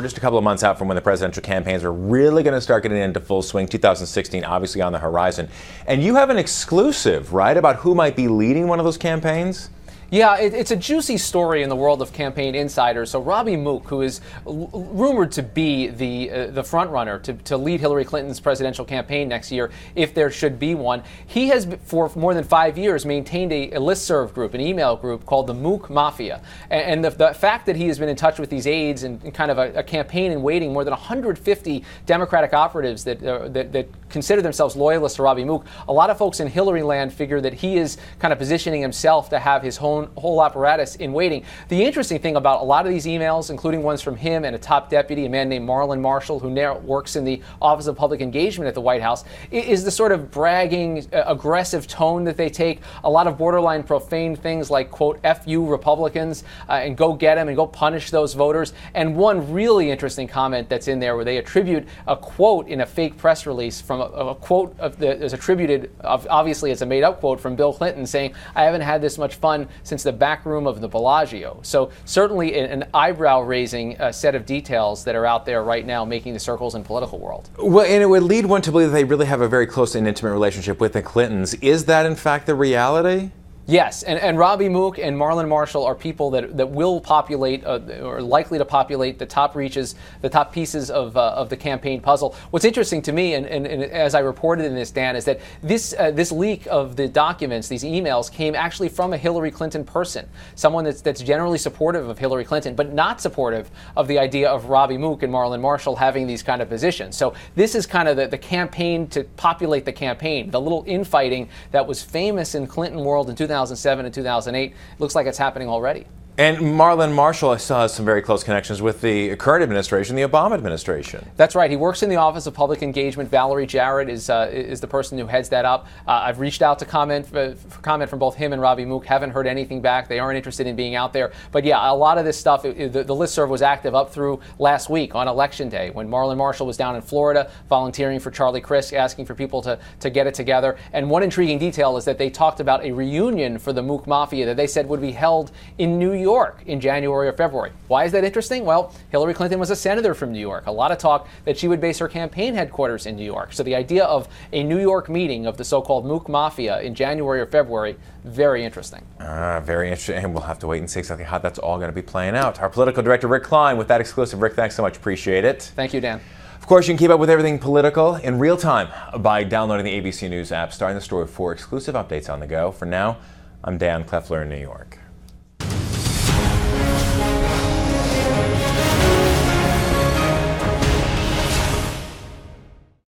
just a couple of months out from when the presidential campaigns are really going to start getting into full swing. 2016 obviously on the horizon. And you have an exclusive, right, about who might be leading one of those campaigns? Yeah, it's a juicy story in the world of campaign insiders. So Robby Mook, who is rumored to be the front runner to lead Hillary Clinton's presidential campaign next year, if there should be one, he has for more than 5 years maintained a listserv group, an email group called the Mook Mafia. And the fact that he has been in touch with these aides and kind of a campaign in waiting, more than 150 Democratic operatives that consider themselves loyalists to Robby Mook, a lot of folks in Hillary land figure that he is kind of positioning himself to have his whole apparatus in waiting. The interesting thing about a lot of these emails, including ones from him and a top deputy, a man named Marlon Marshall, who now works in the Office of Public Engagement at the White House, is the sort of bragging, aggressive tone that they take. A lot of borderline profane things like, quote, F you Republicans, and go get them and go punish those voters. And one really interesting comment that's in there where they attribute a quote in a fake press release from a quote that is attributed, obviously it's a made-up quote from Bill Clinton saying, "I haven't had this much fun since the back room of the Bellagio." So certainly an eyebrow-raising set of details that are out there right now making the circles in political world. Well, and it would lead one to believe that they really have a very close and intimate relationship with the Clintons. Is that in fact the reality? Yes, and Robby Mook and Marlon Marshall are people that will populate, or likely to populate, the top reaches, the top pieces of the campaign puzzle. What's interesting to me, and as I reported in this, Dan, is that this leak of the documents, these emails, came actually from a Hillary Clinton person, someone that's generally supportive of Hillary Clinton, but not supportive of the idea of Robby Mook and Marlon Marshall having these kind of positions. So this is kind of the campaign to populate the campaign, the little infighting that was famous in Clinton world in 2007 and 2008. Looks like it's happening already. And Marlon Marshall, I saw, has some very close connections with the current administration, the Obama administration. That's right. He works in the Office of Public Engagement. Valerie Jarrett is the person who heads that up. I've reached out to comment from both him and Robby Mook. Haven't heard anything back. They aren't interested in being out there. But yeah, a lot of this stuff, the listserv was active up through last week on Election Day when Marlon Marshall was down in Florida volunteering for Charlie Crist, asking for people to get it together. And one intriguing detail is that they talked about a reunion for the Mook Mafia that they said would be held in New York in January or February. Why is that interesting? Well, Hillary Clinton was a senator from New York. A lot of talk that she would base her campaign headquarters in New York. So the idea of a New York meeting of the so-called Mook Mafia in January or February, very interesting. Very interesting. And we'll have to wait and see exactly how that's all going to be playing out. Our political director, Rick Klein, with that exclusive. Rick, thanks so much. Appreciate it. Thank you, Dan. Of course, you can keep up with everything political in real time by downloading the ABC News app, starting the story for exclusive updates on the go. For now, I'm Dan Kleffler in New York.